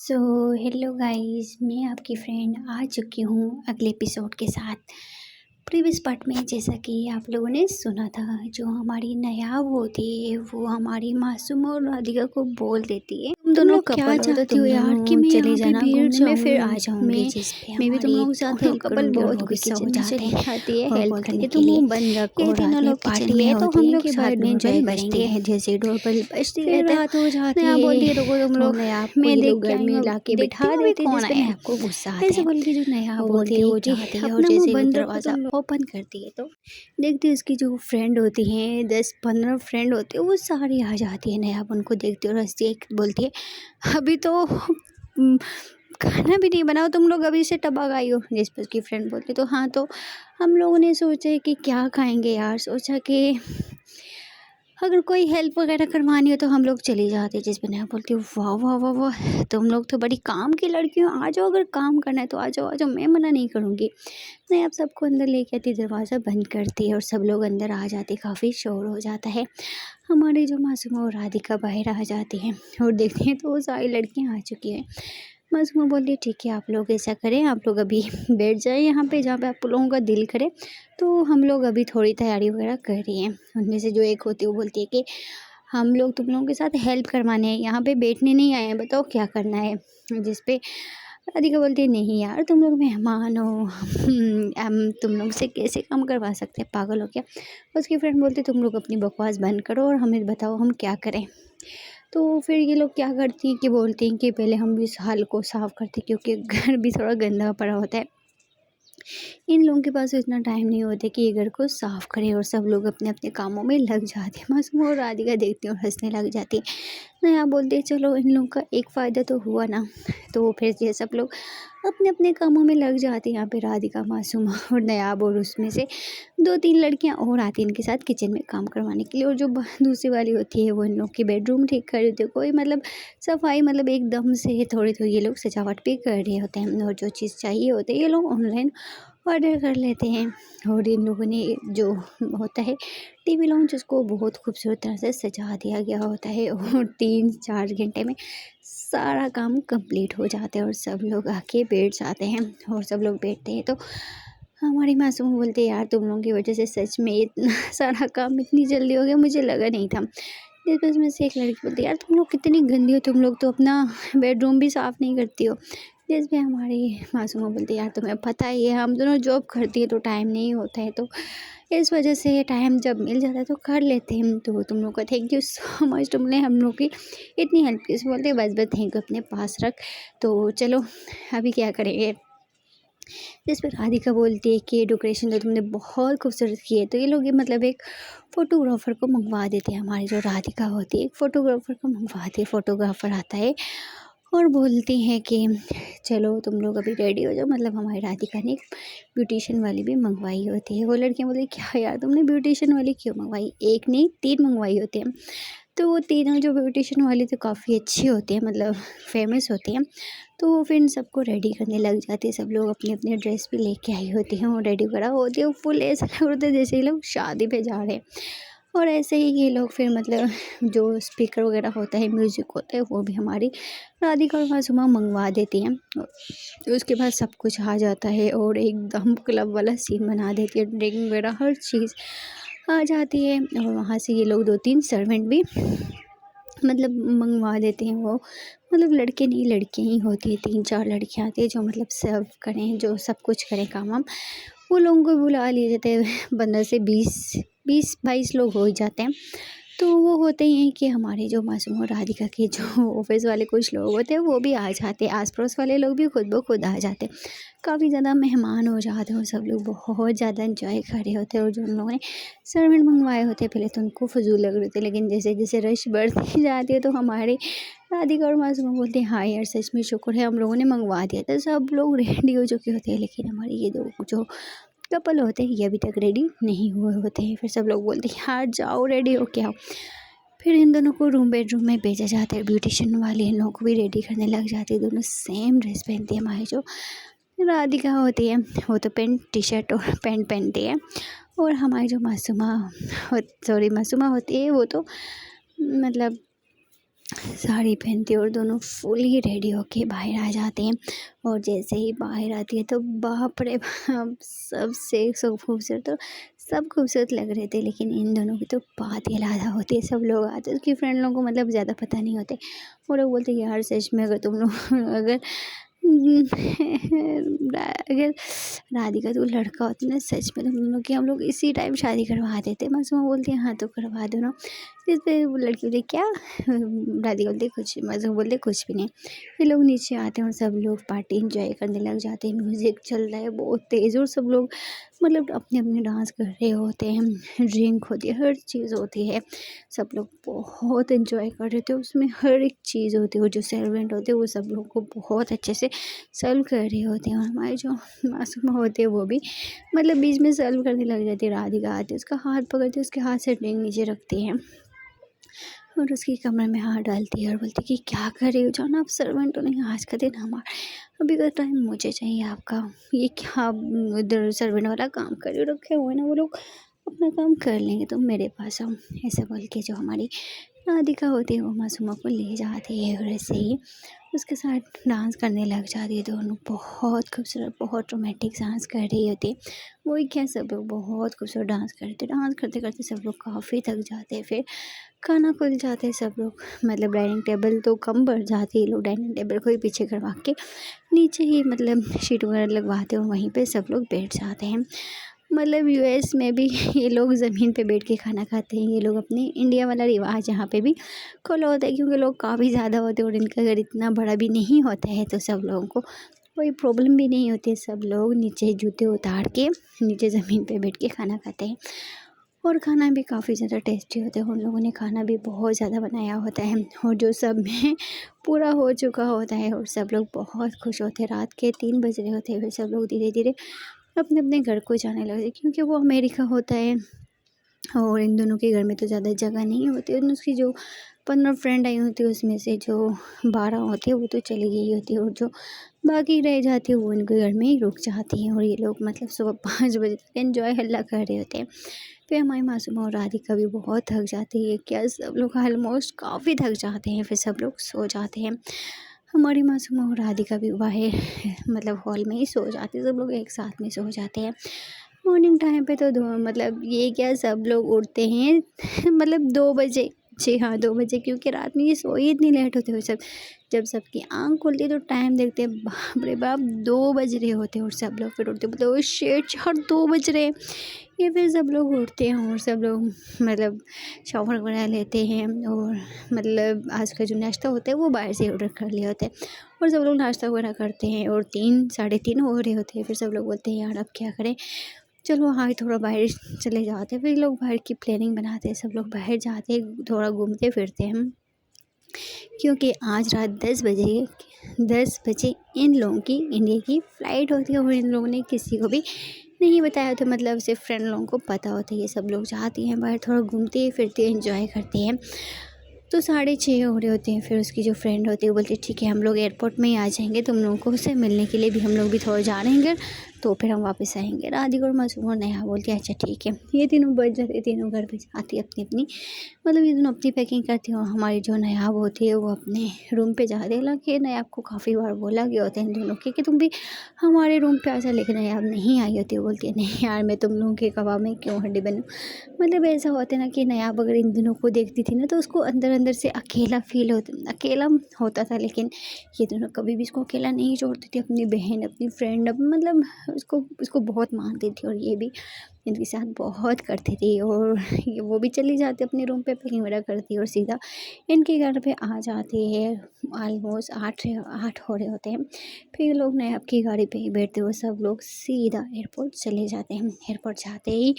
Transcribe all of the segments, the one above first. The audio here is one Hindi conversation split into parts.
सो हेलो गाइस, मैं आपकी फ्रेंड आ चुकी हूँ अगले एपिसोड के साथ। प्रीवियस पार्ट में जैसा कि आप लोगों ने सुना था, जो हमारी नायाब होती है वो हमारी मासूम और राधिका को बोल देती है, तुम दोनों क्या कपल हो तो चाहती तुम हो यार कि दोनों मैं चले यहाँ पे जाना बैठ घूमने, मैं फिर आ जाऊँ। जाऊंगी। जिस पे मैं भी तुम हमारी लोगों के साथ दोनों हेल्प कपल करूँगी और बहुत वो भी गुस्सा हो किचन में जाते चली हैं जाती है और हेल्प बोलते करने हैं के तुम लिए। मुंह बंद रखो, ये रात तीनों में लोग किचन पार्टी में है तो होते हम हैं लोग कि साथ बाद में में एंजॉय बेल बजती करेंगे। है। जैसे डोरबेल बजती फिर रहता है, रात हो जाती नया बोलती है है रुको तुम और लोग, नया आपको मैं ये देख लोग के घर आई में हूँ, ला के देखती बिठा हूँ अभी देते, कौन जिस पे आया नया है। आपको गुस्सा आता ऐसे है। बोल के जो नया वो बोलती बोलती है है वो कि जाती है और अपना मुंह जैसे वो बंद रखो दरवाज़ा तुम लोग। ओपन करती है तो देखती है उसकी जो फ्रेंड होती हैं, 10-15 फ्रेंड होती है, वो सारी आ जाती है। नया उनको देखती है और हंसती है, बोलती है अभी तो खाना भी नहीं बनाओ तुम लोग, अभी से टपक आई हो। जिस पर उसकी फ्रेंड बोलती तो हाँ, तो हम लोगों ने सोचा कि क्या खाएंगे यार, सोचा कि अगर कोई हेल्प वगैरह करवानी हो तो हम लोग चली जाते। जिस पर नया बोलती हूँ वाह वाह वाह वाह, तुम लोग तो बड़ी काम की लड़की हो, आ जाओ, अगर काम करना है तो आ जाओ आ जाओ, मैं मना नहीं करूँगी। नहीं, आप सबको अंदर लेके आती, दरवाज़ा बंद करती है और सब लोग अंदर आ जाते। काफ़ी शोर हो जाता है। हमारी जो मासूमा और राधिका बाहर आ जाती हैं और देखती हैं तो वो सारी लड़कियाँ आ चुकी हैं। मासूमा बोलती है ठीक है, आप लोग ऐसा करें, आप लोग अभी बैठ जाएं यहाँ पे जहाँ पे आप लोगों का दिल करे, तो हम लोग अभी थोड़ी तैयारी वगैरह कर रही हैं। उनमें से जो एक होती है वो बोलती है कि हम लोग तुम लोगों के साथ हेल्प करवाने हैं, यहाँ पे बैठने नहीं आए हैं, बताओ क्या करना है। जिस पे राधिका बोलती है नहीं यार, तुम लोग मेहमान हो, हम तुम लोग से कैसे काम करवा सकते हैं, पागल हो क्या। उसकी फ्रेंड बोलती तुम लोग अपनी बकवास बंद करो और हमें बताओ हम क्या करें। तो फिर ये लोग क्या करती हैं कि बोलती हैं कि पहले हम इस हाल को साफ़ करते, क्योंकि घर भी थोड़ा गंदा पड़ा होता है। इन लोगों के पास इतना टाइम नहीं होता कि ये घर को साफ़ करें और सब लोग अपने अपने कामों में लग जाते हैं। मासूम और राधिका देखती हैं और हंसने लग जाती है। नया बोलते हैं चलो इन लोगों का एक फ़ायदा तो हुआ ना। तो फिर ये सब लोग अपने अपने कामों में लग जाते हैं। यहाँ पे राधिका, मासूमा और नयाब और उसमें से 2-3 लड़कियाँ और आती हैं इनके साथ किचन में काम करवाने के लिए। और जो दूसरी वाली होती है वो इन लोग की बेडरूम ठीक कर देती है। कोई मतलब सफाई, मतलब एकदम से थोड़ी थोड़ी ये लोग सजावट भी कर रहे होते हैं और जो चीज़ चाहिए होती है ये लोग ऑनलाइन ऑर्डर कर लेते हैं। और इन लोगों ने जो होता है टीवी लॉन्च, उसको बहुत खूबसूरत तरह से सजा दिया गया होता है और 3-4 घंटे में सारा काम कंप्लीट हो जाता है और सब लोग आके बैठ जाते हैं। और सब लोग बैठते हैं तो हमारी मासूम बोलते हैं यार तुम लोगों की वजह से सच में इतना सारा काम इतनी जल्दी हो गया, मुझे लगा नहीं था। फिर उसमें से एक लड़की बोलती है यार तुम लोग कितनी गंदी हो, तुम लोग तो अपना बेडरूम भी साफ़ नहीं करती हो। जिस पे हमारी मासूमा बोलती है यार तुम्हें पता ही है हम दोनों जॉब करती है तो टाइम नहीं होता है, तो इस वजह से टाइम जब मिल जाता है तो कर लेते हैं। तो तुम लोग का थैंक यू सो मच, तुमने हम लोग की इतनी हेल्प की। बोलते हैं बस बस थैंक यू अपने पास रख, तो चलो अभी क्या करेंगे। जिस पर राधिका बोलती है कि डेकोरेशन तो तुमने बहुत खूबसूरत की है। तो ये लोग मतलब एक फ़ोटोग्राफ़र को मंगवा देते हैं। हमारी जो राधिका होती है एक फ़ोटोग्राफ़र को मंगवाती है। फ़ोटोग्राफ़र आता है और बोलती हैं कि चलो तुम लोग अभी रेडी हो जाओ। मतलब हमारी राधिका ने एक ब्यूटिशियन वाली भी मंगवाई होती है। वो लड़कियाँ बोली क्या यार तुमने ब्यूटिशियन वाली क्यों मंगवाई, एक नहीं 3 मंगवाई होती हैं। तो वो तीनों जो ब्यूटिशियन वाली तो काफ़ी अच्छी होती है, मतलब फेमस होती हैं। तो फिर इन सबको रेडी करने लग जाती है। सब लोग अपनी अपनी ड्रेस भी लेके आई होती हैं और रेडी वगैरह होती है। फुल ऐसा लग रहा था जैसे ये लोग शादी पे जा रहे हैं। और ऐसे ही ये लोग फिर मतलब जो स्पीकर वगैरह होता है, म्यूज़िक होता है, वो भी हमारी राधिका और मासूमा मंगवा देती हैं। तो उसके बाद सब कुछ आ जाता है और एकदम क्लब वाला सीन बना देती है। ड्रिंक वगैरह हर चीज़ आ जाती है और वहाँ से ये लोग 2-3 सर्वेंट भी मतलब मंगवा देते हैं। वो मतलब लड़के नहीं, लड़कियाँ ही होती है। 3-4 लड़कियाँ आती है जो मतलब सर्व करें, जो सब कुछ करें काम वाम। वो लोगों को बुला लिए जाते हैं। 15 से 20-22 लोग हो ही जाते हैं। तो वो होते ही हैं कि हमारे जो मासूम और राधिका के जो ऑफिस वाले कुछ लोग होते हैं वो भी आ जाते हैं। आस पड़ोस वाले लोग भी खुद ब खुद आ जाते हैं। काफ़ी ज़्यादा मेहमान हो जाते हैं और सब लोग बहुत ज़्यादा इंजॉय कर रहे होते हैं। और जो उन लोगों ने सर्वेंट मंगवाए होते हैं पहले तो उनको फजूल लग रहे थे, लेकिन जैसे जैसे रश बढ़ती जाती है तो हमारे राधिका और मासूमा बोलते हैं हाँ यार सच में शुक्र है हम लोगों ने मंगवा दिया था। सब लोग रेडी हो चुके होते हैं, लेकिन हमारे ये दो जो कपल होते हैं ये अभी तक रेडी नहीं हुए होते हैं। फिर सब लोग बोलते हैं यार जाओ रेडी हो के आओ। फिर इन दोनों को बेडरूम में भेजा जाता है। ब्यूटिशियन वाले इन लोगों को भी रेडी करने लग जाते हैं। दोनों सेम ड्रेस पहनती है। हमारी जो राधिका होती है वो तो पैंट टी शर्ट और पैंट पहनती है। और हमारी जो मासूमा होती है वो तो मतलब साड़ी पहनती है और दोनों फुली रेडी होके बाहर आ जाते हैं। और जैसे ही बाहर आती है तो बाप रे बाप, सबसे सब खूबसूरत, तो सब खूबसूरत लग रहे थे, लेकिन इन दोनों की तो बात ही अलग होती है। सब लोग आते हैं, उसकी फ्रेंड लोगों को मतलब ज़्यादा पता नहीं होते। वो लोग बोलते यार सच में अगर तुम लोग अगर अगर राधिका तो लड़का होती ना, सच में तुम दोनों की हम लोग इसी टाइम शादी करवा देते। मासूमा बोलती है हाँ तो करवा दो ना। जिस पे वो लड़की बोली क्या, राधिका बोलती कुछ, मासूमा बोलते कुछ भी नहीं। ये लोग नीचे आते हैं और सब लोग पार्टी एंजॉय करने लग जाते हैं। म्यूज़िक चल रहा है बहुत तेज़ और सब लोग मतलब अपने अपने डांस कर रहे होते हैं, ड्रिंक होती है, हर चीज़ होती है। सब लोग बहुत एंजॉय कर रहे थे, उसमें हर एक चीज़ होती है। वो जो सर्वेंट होते हैं वो सब लोग को बहुत अच्छे से सर्व कर रहे होते हैं। और हमारे जो मासूमा होते हैं वो भी मतलब बीच में सर्व करने लग जाती है। राधिका आती है, उसका हाथ पकड़ती है, उसके हाथ से ड्रिंक नीचे रखती है और उसकी कमर में हाथ डालती है और बोलती है कि क्या कर रही हो, जाना आप सर्वेंट हो, नहीं आज का दिन हमारा, अभी का टाइम मुझे चाहिए आपका, ये क्या उधर सर्वेंट वाला काम कर रखे हुए ना, वो लोग अपना काम कर लेंगे तो मेरे पास आओ। ऐसा बोल के जो हमारी राधिका होती है वो मासूमा को ले जाती है और ऐसे ही उसके साथ डांस करने लग जाती है। दोनों बहुत खूबसूरत, बहुत रोमांटिक डांस कर रही होती है। वही क्या, सब लोग बहुत खूबसूरत डांस करते, डांस करते करते सब लोग काफ़ी थक जाते हैं। फिर खाना खुल जाते हैं सब लोग, मतलब डाइनिंग टेबल तो कम बढ़ जाती है, लोग डाइनिंग टेबल को ही पीछे करवा के नीचे ही मतलब शीट वगैरह लगवाते हैं और वहीं पे सब लोग बैठ जाते हैं। मतलब यूएस में भी ये लोग ज़मीन पे बैठ के खाना खाते हैं। ये लोग अपने इंडिया वाला रिवाज यहाँ पे भी फॉलो होता है, क्योंकि लोग काफ़ी ज़्यादा होते हैं और इनका घर इतना बड़ा भी नहीं होता है, तो सब लोगों को कोई प्रॉब्लम भी नहीं होती है। सब लोग नीचे जूते उतार के नीचे ज़मीन पे बैठ के खाना खाते हैं और खाना भी काफ़ी ज़्यादा टेस्टी होता है। उन लोगों ने खाना भी बहुत ज़्यादा बनाया होता है और जो सब में पूरा हो चुका होता है और सब लोग बहुत खुश होते हैं। रात के 3 बज रहे होते हैं, फिर सब लोग धीरे धीरे अपने अपने घर को जाने लगे, क्योंकि वो अमेरिका होता है और इन दोनों के घर में तो ज़्यादा जगह नहीं होती। और उसकी जो 15 फ्रेंड आई होती है उसमें से जो 12 होती है वो तो चली गई होती है और जो बाकी रह जाती है वो इनके घर में ही रुक जाती हैं। और ये लोग मतलब सुबह 5 बजे तक एंजॉय हल्ला कर रहे होते हैं। फिर हमारी मासूमा और राधिका भी बहुत थक जाती है, क्या सब लोग ऑलमोस्ट काफ़ी थक जाते हैं, फिर सब लोग सो जाते हैं। हमारी मासूमा और राधिका भी बाहर मतलब हॉल में ही सो जाते हैं, सब लोग एक साथ में सो जाते हैं। मॉर्निंग टाइम पे तो मतलब ये क्या, सब लोग उठते हैं मतलब 2 बजे। जी हाँ, 2 बजे, क्योंकि रात में ये सोए इतनी लेट होते हुए सब, जब सबकी आँख खुलती है तो टाइम देखते हैं, बाप रे बाप 2 बज रहे होते हैं और सब लोग फिर उठते बोलते ओ शिट यार 2 बज रहे हैं। ये फिर सब लोग उठते हैं और सब लोग मतलब शावर वगैरह लेते हैं और मतलब आज का जो नाश्ता होता है वो बाहर से ऑर्डर कर लिया होता है और सब लोग नाश्ता वगैरह करते हैं और 3 साढ़े 3 हो रहे होते हैं। फिर सब लोग बोलते हैं यार अब क्या करें, चलो हाँ थोड़ा बाहर चले जाते हैं। फिर लोग बाहर की प्लानिंग बनाते हैं, सब लोग बाहर जाते हैं, थोड़ा घूमते फिरते हैं, क्योंकि आज रात 10 बजे इन लोगों की इंडिया की फ़्लाइट होती है और इन लोगों ने किसी को भी नहीं बताया, तो मतलब सिर्फ फ्रेंड लोगों को पता होता है। ये सब लोग जाती हैं बाहर, थोड़ा घूमते फिरते एंजॉय करते हैं। तो 6:30 हो रहे होते हैं, फिर उसकी जो फ्रेंड होती है वो बोलती है ठीक है हम लोग एयरपोर्ट में ही आ जाएंगे, तुम लोगों को उससे मिलने के लिए भी हम लोग भी थोड़ा जा रहे हैं, तो फिर हम वापस आएंगे। राधिका और मासूम और नेहा बोलती है अच्छा ठीक है। ये तीनों बच जाते, तीनों घर पे जाती है अपनी अपनी, मतलब ये दोनों अपनी पैकिंग करती है और हमारी जो नायाब होती है वो अपने रूम पे जाती है। हालांकि नायाब को काफ़ी बार बोला गया होता है इन दोनों के कि तुम भी हमारे रूम पे आ जा, लेकिन नायाब नहीं आई होती है। बोलती है नहीं यार मैं तुम लोगों के कबाब में क्यों हड्डी बनूँ। मतलब ऐसा होता है ना कि नायाब अगर इन दोनों को देखती थी ना तो उसको अंदर अंदर से अकेला फील अकेला होता था, लेकिन ये दोनों कभी भी इसको अकेला नहीं छोड़ती थी। अपनी बहन, अपनी फ्रेंड, अब मतलब उसको बहुत मानती थी और ये भी इनके साथ बहुत करती थी। और वो भी चली जाती अपने रूम पे पैकिंग वगैरह करती और सीधा इनके घर पे आ जाती है। ऑलमोस्ट 8 हो रहे होते हैं। फिर ये लोग नए आपकी गाड़ी पे ही बैठते हुए सब लोग सीधा एयरपोर्ट चले जाते हैं। एयरपोर्ट जाते ही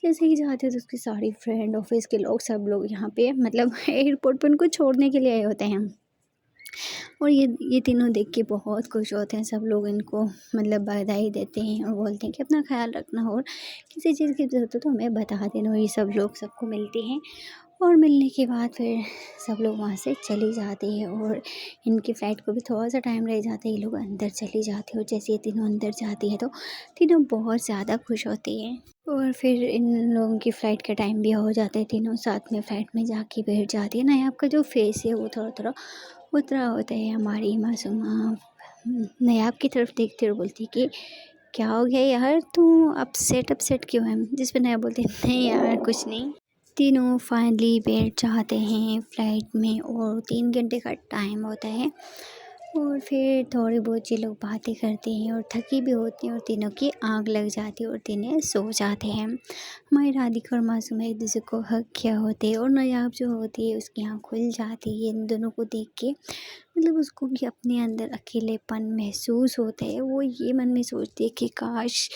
जैसे ही जाते हैं तो उसकी सारी फ्रेंड, ऑफिस के लोग, सब लोग यहाँ पे मतलब एयरपोर्ट पर उनको छोड़ने के लिए आए होते हैं। और ये तीनों देख के बहुत खुश होते हैं। सब लोग इनको मतलब बधाई देते हैं और बोलते हैं कि अपना ख्याल रखना और किसी चीज़ की ज़रूरत हो तो हमें बता देना। और ये सब लोग सबको मिलते हैं और मिलने के बाद फिर सब लोग वहाँ से चली जाते हैं और इनकी फ़्लाइट को भी थोड़ा-सा टाइम रह जाता है, ये लोग अंदर चली जाती है और जैसे ये तीनों अंदर जाती है तो तीनों बहुत ज़्यादा खुश होती हैं। और फिर इन लोगों की फ़्लाइट का टाइम भी हो जाता है, तीनों साथ में फ़्लाइट में जाके बैठ जाती है। नायाब का जो फ़ेस है वो थोड़ा-थोड़ा उतरा होता है। हमारी मासूमा नायाब की तरफ देखती है और बोलती है कि क्या हो गया यार, तू अपसेट क्यों है? जिस पे नायाब बोलती है नहीं यार कुछ नहीं। तीनों फाइनली बैठ जाते हैं फ़्लाइट में और 3 घंटे का टाइम होता है और फिर थोड़ी बहुत ये लोग बातें करते हैं और थकी भी होती हैं और तीनों की आँख लग जाती है और तीनों सो जाते हैं। हमारी राधिका और मासूम एक दूसरे को हग किया होते हैं और नायाब जो होती है उसकी आँख खुल जाती है इन दोनों को देख के। मतलब उसको भी अपने अंदर अकेलेपन महसूस होता है। वो ये मन में सोचती है कि काश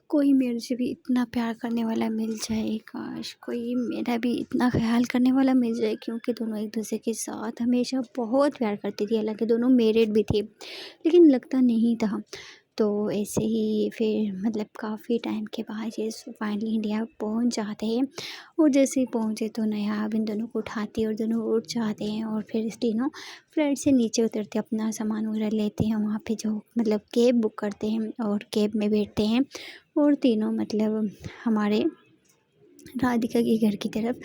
कोई मेरे से भी इतना प्यार करने वाला मिल जाए, काश कोई मेरा भी इतना ख़्याल करने वाला मिल जाए, क्योंकि दोनों एक दूसरे के साथ हमेशा बहुत प्यार करती थी। हालाँकि दोनों मैरिड भी थे, लेकिन लगता नहीं था। तो ऐसे ही फिर मतलब काफ़ी टाइम के बाद ये फाइनली इंडिया पहुंच जाते हैं और जैसे ही पहुँचे तो नायाब इन दोनों को उठाती है और दोनों उठ जाते हैं और फिर तीनों फ्लाइट से नीचे उतरते अपना सामान वगैरह लेते हैं। वहाँ पे जो मतलब कैब बुक करते हैं और कैब में बैठते हैं और तीनों मतलब हमारे राधिका के घर की तरफ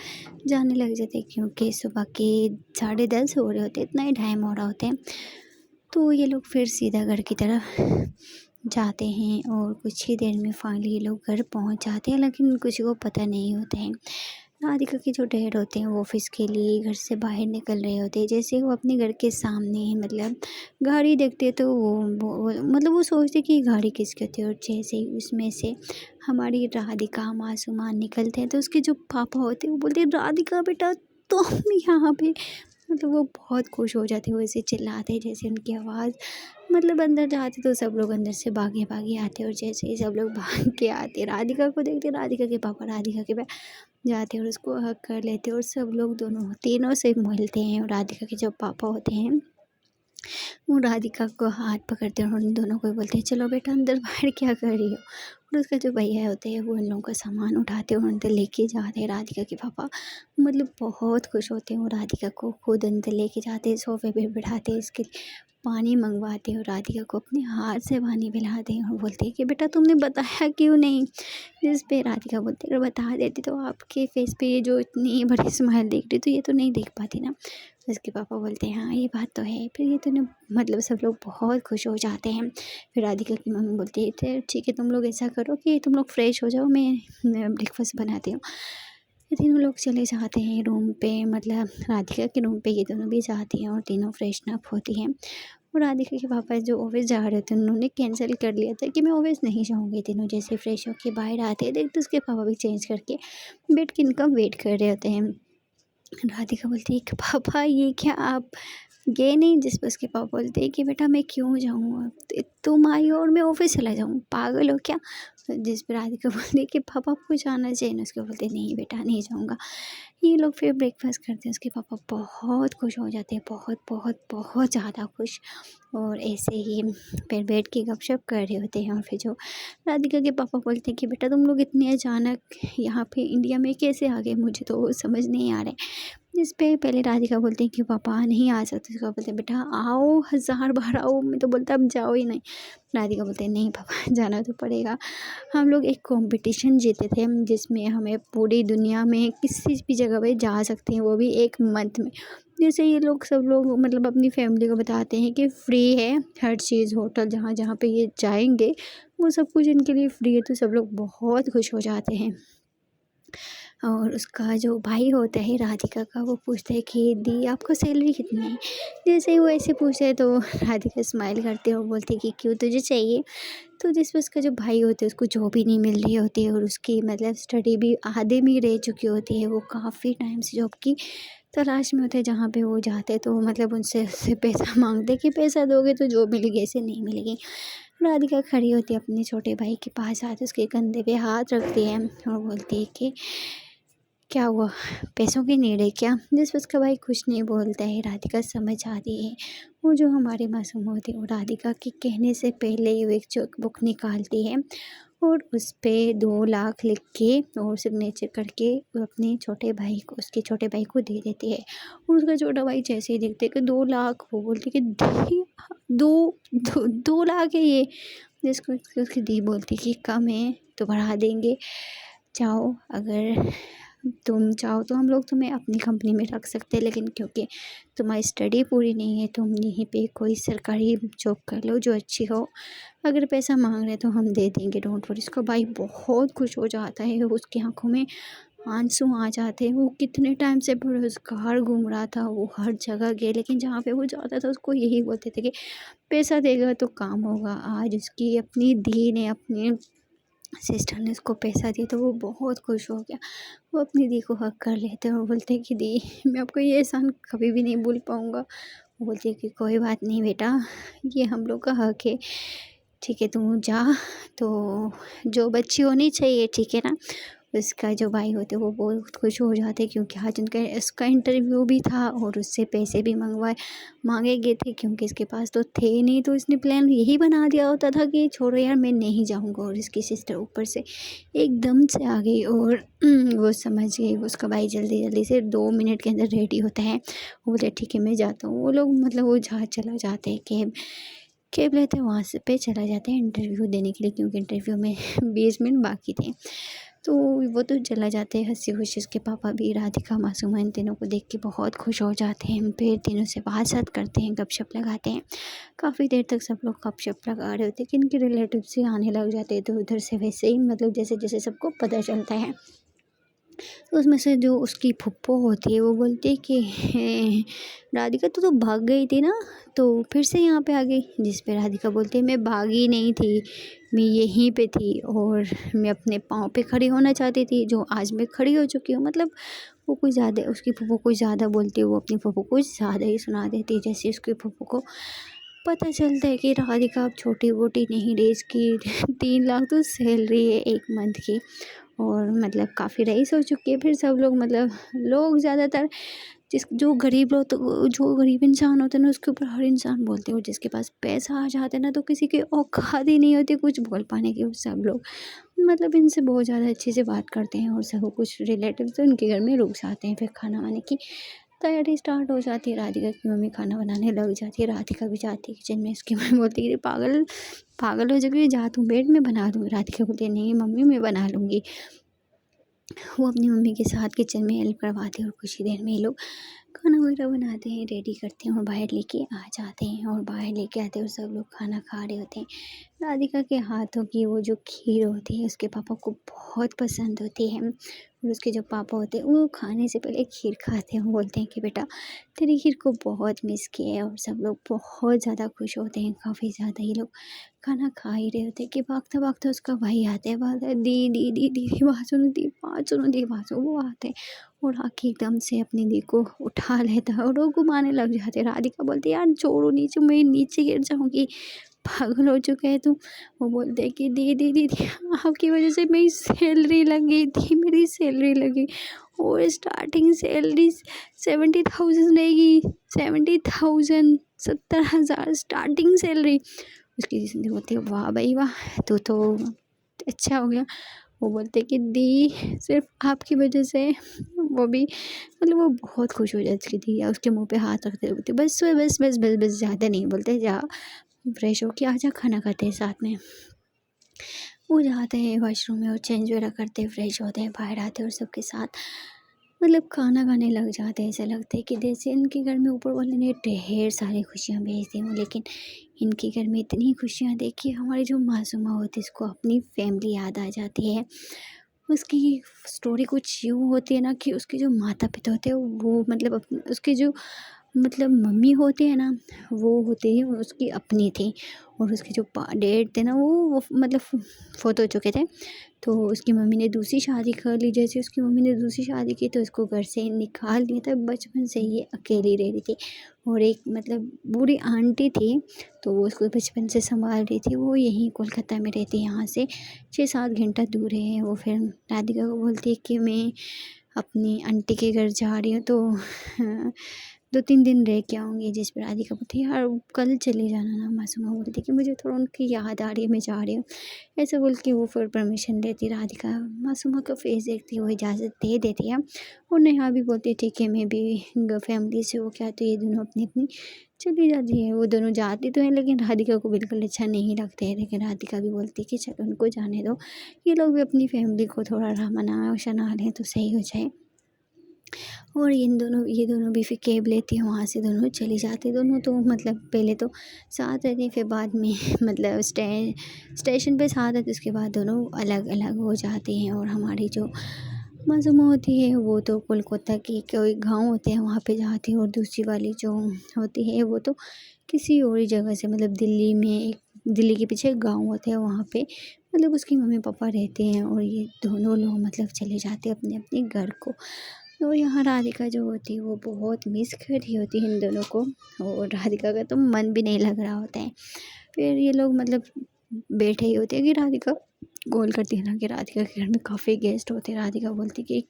जाने लग जाते हैं, क्योंकि सुबह के 10:30 हो रहे होते, इतना ही टाइम हो रहा होता है। तो ये लोग फिर सीधा घर की तरफ जाते हैं और कुछ ही देर में फाइनली ये लोग घर पहुंच जाते हैं, लेकिन किसी को पता नहीं होता है। राधिका के जो डैड होते हैं वो ऑफिस के लिए घर से बाहर निकल रहे होते हैं। जैसे वो अपने घर के सामने ही मतलब गाड़ी देखते हैं तो मतलब वो सोचते कि गाड़ी किसकी होती है और जैसे ही उसमें से हमारी राधिका मासूमा निकलते हैं तो उसके जो पापा होते हैं वो बोलते हैं राधिका बेटा तुम यहाँ पे। मतलब वो बहुत खुश हो जाते हैं, वो ऐसे चिल्लाते हैं जैसे उनकी आवाज़ मतलब अंदर जाते तो सब लोग अंदर से भागे भागे आते और जैसे ही सब लोग भाग के आते राधिका को देखते राधिका के पापा राधिका के जाते और उसको हग कर लेते और सब लोग दोनों तीनों से मिलते हैं और राधिका के जो पापा होते हैं वो राधिका को हाथ पकड़ते हैं और उन दोनों को बोलते हैं चलो बेटा अंदर बाहर क्या कर रही हो। और उसका जो भैया होते हैं वो उन लोगों का सामान उठाते हैं और अंदर लेके जाते हैं। राधिका के पापा मतलब बहुत खुश होते हैं और राधिका को खुद अंदर लेके जाते हैं, सोफे पे बिठाते हैं, इसके लिए पानी मंगवाते हैं और राधिका को अपने हाथ से पानी पिलाते हैं और बोलते हैं कि बेटा तुमने बताया क्यों नहीं। जिस पे राधिका बोलती है अगर बता देती तो आपके फेस पे ये जो इतनी बड़ी स्माइल देख रही तो ये तो नहीं देख पाती ना। उसके पापा बोलते हैं हाँ ये बात तो है। फिर ये तो ना मतलब सब लोग बहुत खुश हो जाते हैं। फिर राधिका की मम्मी बोलती है तो ठीक है तुम लोग ऐसा करो कि तुम लोग फ्रेश हो जाओ, मैं ब्रेकफास्ट बनाती हूँ। ये तीनों लोग चले जाते हैं रूम पे, मतलब राधिका के रूम पे ये दोनों भी जाती हैं और तीनों फ्रेशन अप होती हैं। और राधिका के पापा जो ऑफिस जा रहे थे उन्होंने कैंसिल कर लिया था कि मैं ऑफिस नहीं जाऊँगी। तीनों जैसे फ्रेश होके बाहर आते हैं देखते उसके पापा भी चेंज करके बेड के इनका वेट कर रहे होते हैं। राधिका बोलती है कि पापा ये क्या आप गए नहीं। जिस पर उसके पापा बोलते हैं कि बेटा मैं क्यों जाऊँ, तुम आई हो और मैं ऑफिस चला जाऊँ, पागल हो क्या। जिस पर राधिका बोलती है कि पापा आपको जाना चाहिए ना। उसके बोलते नहीं बेटा नहीं जाऊँगा। ये लोग फिर ब्रेकफास्ट करते हैं, उसके पापा बहुत खुश हो जाते हैं, बहुत बहुत बहुत ज़्यादा खुश। और ऐसे ही फिर बैठ के गपशप कर रहे होते हैं और फिर जो राधिका के पापा बोलते हैं कि बेटा तुम लोग इतने अचानक यहाँ पे इंडिया में कैसे आ गए, मुझे तो समझ नहीं आ रहा है। जिस पे पहले राधिका बोलती है कि पापा नहीं आ सकते, उसका बोलते हैं बेटा आओ 1000 बार आओ, मैं तो बोलता अब जाओ ही नहीं। राधिका बोलते हैं नहीं पापा जाना तो पड़ेगा। हम लोग एक कंपटीशन जीते थे जिसमें हमें पूरी दुनिया में किसी भी जगह पे जा सकते हैं, वो भी 1 मंथ में। जैसे ये लोग सब लोग मतलब अपनी फैमिली को बताते हैं कि फ्री है हर चीज़, होटल जहाँ जहाँ पे ये जाएंगे वो सब कुछ इनके लिए फ्री है। तो सब लोग बहुत खुश हो जाते हैं। और उसका जो भाई होता है राधिका का वो पूछता है कि दी आपको सैलरी कितनी है। जैसे ही वो ऐसे पूछता है तो राधिका स्माइल करती है और बोलती है कि क्यों तुझे चाहिए। तो जिस पर उसका जो भाई होता है उसको जॉब ही नहीं मिल रही होती है और उसकी मतलब स्टडी भी आधे में ही रह चुकी होती है। वो काफ़ी टाइम से जॉब की तलाश में होते हैं, जहाँ पे वो जाते हैं तो मतलब उनसे उससे पैसा मांगते हैं कि पैसा दोगे तो जॉब मिलेगी, ऐसे नहीं मिलेगी। राधिका खड़ी होती है अपने छोटे भाई के पास, आते उसके कंधे पे हाथ रखती है और बोलती है कि क्या हुआ, पैसों की नीड है क्या। जिस पर उसका भाई कुछ नहीं बोलता है। राधिका समझ आती है। वो जो हमारे मासूम होते हैं वो राधिका के कहने से पहले ही वो एक चेक बुक निकालती है और उस पे 2 लाख लिख के और सिग्नेचर करके वो अपने छोटे भाई को, उसके छोटे भाई को दे देती है। और उसका छोटा भाई जैसे ही देखते कि 2 लाख, वो बोलती कि दी, 2 लाख है ये। जिसको उसकी दी बोलती कि कम है तो बढ़ा देंगे, चाहो अगर तुम चाहो तो हम लोग तुम्हें अपनी कंपनी में रख सकते हैं, लेकिन क्योंकि तुम्हारी स्टडी पूरी नहीं है, तुम यहीं पे कोई सरकारी जॉब कर लो जो अच्छी हो। अगर पैसा मांग रहे तो हम दे देंगे, डोंट वरी। उसका भाई बहुत खुश हो जाता है, उसकी आंखों में आंसू आ जाते हैं। वो कितने टाइम से बेरोजगार घूम रहा था, वो हर जगह गए, लेकिन जहाँ पे वो जाता था उसको यही बोलते थे कि पैसा देगा तो काम होगा। आज उसकी अपनी दी ने, अपनी सिस्टर ने उसको पैसा दिया तो वो बहुत खुश हो गया। वो अपनी दी को हग कर लेते हैं और बोलते हैं कि दी, मैं आपको ये एहसान कभी भी नहीं भूल पाऊँगा। वो बोलती है कि कोई बात नहीं बेटा, ये हम लोग का हक है, ठीक है तू जा। तो जो बच्ची होनी चाहिए, ठीक है ना। उसका जो भाई होते वो बहुत खुश हो जाते, क्योंकि आज उनका इसका इंटरव्यू भी था और उससे पैसे भी मांगे गए थे, क्योंकि इसके पास तो थे नहीं। तो इसने प्लान यही बना दिया होता था कि छोड़ो यार, मैं नहीं जाऊँगा। और इसकी सिस्टर ऊपर से एकदम से आ गई और वो समझ गई। उसका भाई जल्दी जल्दी से 2 मिनट के अंदर रेडी होता है। वो बोले ठीक है मैं जाता हूँ। वो लोग मतलब वो जहाँ चला जाते हैं, कैब लेते हैं, वहाँ से पे चला जाते हैं इंटरव्यू देने के लिए, क्योंकि इंटरव्यू में 20 मिनट बाकी थे। तो वो तो चला जाते हैं हँसी खुशी। उसके पापा भी, राधिका, मासूमा, इन तीनों को देख के बहुत खुश हो जाते हैं। फिर तीनों से बात करते हैं, गपशप लगाते हैं। काफ़ी देर तक सब लोग गपशप लगा रहे होते हैं कि इनके रिलेटिव्स ही आने लग जाते हैं। तो उधर से वैसे ही मतलब जैसे जैसे सबको पता चलता है, तो उसमें से जो उसकी फुप्पो होती है वो बोलती है कि राधिका तू तो भाग गई थी ना, तो फिर से यहाँ पे आ गई। जिस पे राधिका बोलती है मैं भागी नहीं थी, मैं यहीं पे थी और मैं अपने पाँव पे खड़ी होना चाहती थी, जो आज मैं खड़ी हो चुकी हूँ। मतलब वो कुछ ज़्यादा, उसकी फुप्पो कुछ ज़्यादा बोलती है, वो अपनी फुप्पो कुछ ज़्यादा ही सुना देती है। जैसे उसकी फुप्पो को पता चलता है कि राधिका अब छोटी वोटी नहीं रही, इसकी 3 लाख तो सैलरी है 1 मंथ की, और मतलब काफ़ी रईस हो चुकी है। फिर सब लोग मतलब लोग ज़्यादातर जो गरीब लोग, तो जो गरीब इंसान होते हैं ना, उसके ऊपर हर इंसान बोलते हैं। और जिसके पास पैसा आ जाता है ना, तो किसी की औकात ही नहीं होती कुछ बोल पाने की। और सब लोग मतलब इनसे बहुत ज़्यादा अच्छे से बात करते हैं। और सब कुछ रिलेटिव तो उनके घर में रुक जाते हैं। फिर खाना वाने की तैयारी स्टार्ट हो जाती है। राधिका की मम्मी खाना बनाने लग जाती है। राधिका भी जाती है किचन में। उसकी मम्मी बोलती है पागल पागल हो जाएगी, जा तू बेड में बना दूँगी। राधिका बोलती है नहीं मम्मी मैं बना लूँगी। वो अपनी मम्मी के साथ किचन में हेल्प करवाते हैं और कुछ ही देर में ये लोग खाना वगैरह बनाते हैं, रेडी करते हैं और बाहर लेके आ जाते हैं। और बाहर लेके आते हैं और सब लोग खाना खा रहे होते हैं। राधिका के हाथों की वो जो खीर होती है उसके पापा को बहुत पसंद होती है। और उसके जो पापा होते हैं वो खाने से पहले खीर खाते हैं। वो बोलते हैं कि बेटा तेरी खीर को बहुत मिस किया है। और सब लोग बहुत ज़्यादा खुश होते हैं। काफ़ी ज़्यादा ये लोग खाना खा ही रहे होते हैं कि भागता भागता उसका भाई आता है, बोलता है दी दी दी दी दी बात सुनो, दी बात सुनो, दी बात सुनो। वो आते हैं और आके एकदम से अपनी दी को उठा लेता है और वो घुमाने लग जाते हैं। राधिका बोलती है यार छोड़ो, नीचे मैं नीचे गिर जाऊंगी, पागल हो चुका है तू। वो बोलते हैं कि दी दी दी दी आपकी वजह से मेरी सैलरी लगी थी, मेरी सैलरी लगी। और स्टार्टिंग सैलरी 70,000 रहेगी, 70,000, 70,000 स्टार्टिंग सैलरी। उसकी जिंदगी बोलती है वाह भाई वाह, तू तो अच्छा हो गया। वो बोलते कि दी सिर्फ आपकी वजह से, वो भी मतलब वो बहुत खुश हो जाती थी। या उसके मुंह पे हाथ रखते बोलते बस बस बस बस बस, ज़्यादा नहीं बोलते, जा फ्रेश हो के आजा, खाना खाते हैं साथ में। वो जाते हैं वॉशरूम में और चेंज वगैरह करते हैं, फ्रेश होते हैं, बाहर आते हैं और सबके साथ मतलब खाना खाने लग जाते हैं। ऐसा लगता है कि जैसे इनके घर में ऊपर वाले ने ढेर सारी खुशियाँ भेज दी हों, लेकिन इनके घर में इतनी खुशियाँ देख के हमारी जो मासूमा होती है उसको अपनी फैमिली याद आ जाती है। उसकी स्टोरी कुछ यूँ होती है ना कि उसके जो माता पिता होते हैं वो मतलब उसके जो मतलब मम्मी होती है ना, वो होती है उसकी अपनी थी। और उसके जो डैड थे ना वो मतलब फोत हो चुके थे। तो उसकी मम्मी ने दूसरी शादी कर ली। जैसे उसकी मम्मी ने दूसरी शादी की तो उसको घर से निकाल दिया था। बचपन से ये अकेली रह रही थी। और एक मतलब बूढ़ी आंटी थी, तो वो उसको बचपन से संभाल रही थी। वो यहीं कोलकाता में रहती है, यहाँ से 6-7 घंटा दूर है। वो फिर राधिका को बोलती है कि मैं अपनी आंटी के घर जा रही हूँ, तो 2-3 दिन रह के आऊँगी। जिस पर राधिका बोलती है यार कल चले जाना ना। मासूमा बोलती है कि मुझे थोड़ा उनकी याद आ रही है, मैं जा रही हूँ। ऐसा बोल के वो फिर परमिशन देती है। राधिका मासूमा का फेस देखती है, वो इजाज़त दे देती है। और नेहा भी बोलती है ठीक है, मैं भी फैमिली से हो क्या, तो ये दोनों अपनी अपनी चली जाती है। वो दोनों जाती तो हैं लेकिन राधिका को बिल्कुल अच्छा नहीं लगता है। लेकिन राधिका भी बोलती है कि चलो उनको जाने दो, ये लोग भी अपनी फैमिली को थोड़ा मना शना लें तो सही हो जाए। और ये दोनों भी फिर कैब लेती हैं, वहाँ से दोनों चली जाती हैं। दोनों तो मतलब पहले तो साथ रहती हैं, फिर बाद में मतलब स्टेशन पे साथ रहते, उसके बाद दोनों अलग अलग हो जाती हैं। और हमारी जो मासूमा होती है वो तो कोलकाता की कोई गाँव होते हैं वहाँ पे जाती है। और दूसरी वाली जो होती है वो तो किसी और ही जगह से, मतलब दिल्ली के पीछे एक गाँव होता है वहाँ पे मतलब उसकी मम्मी पापा रहते हैं। और ये दोनों लोग मतलब चले जाते हैं अपने अपने घर को। और यहाँ राधिका जो होती है वो बहुत मिस कर रही होती है इन दोनों को। और राधिका का तो मन भी नहीं लग रहा होता है। फिर ये लोग मतलब बैठे ही होते हैं कि राधिका कॉल करती है ना कि राधिका के घर में काफ़ी गेस्ट होते हैं। राधिका बोलती कि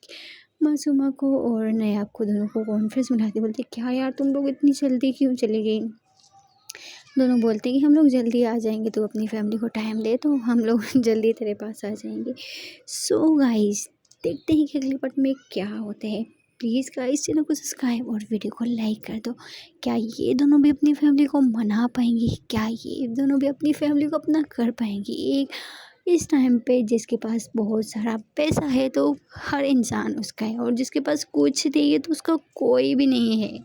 मासूमा को और नयाब को दोनों को कॉन्फ्रेंस में बुलाती, बोलती क्या यार तुम लोग इतनी जल्दी क्यों चली गई। दोनों बोलते हैं कि हम लोग जल्दी आ जाएंगे, तो अपनी फैमिली को टाइम दे तो हम लोग जल्दी तेरे पास आ जाएंगे। सो गाइस देखते हैं कि अगले पार्ट में क्या होता है। प्लीज़ गाइस चैनल को सब्सक्राइब और वीडियो को लाइक कर दो। क्या ये दोनों भी अपनी फैमिली को मना पाएंगी, क्या ये दोनों भी अपनी फैमिली को अपना कर पाएंगी। एक इस टाइम पे जिसके पास बहुत सारा पैसा है तो हर इंसान उसका है, और जिसके पास कुछ नहीं है तो उसका कोई भी नहीं है।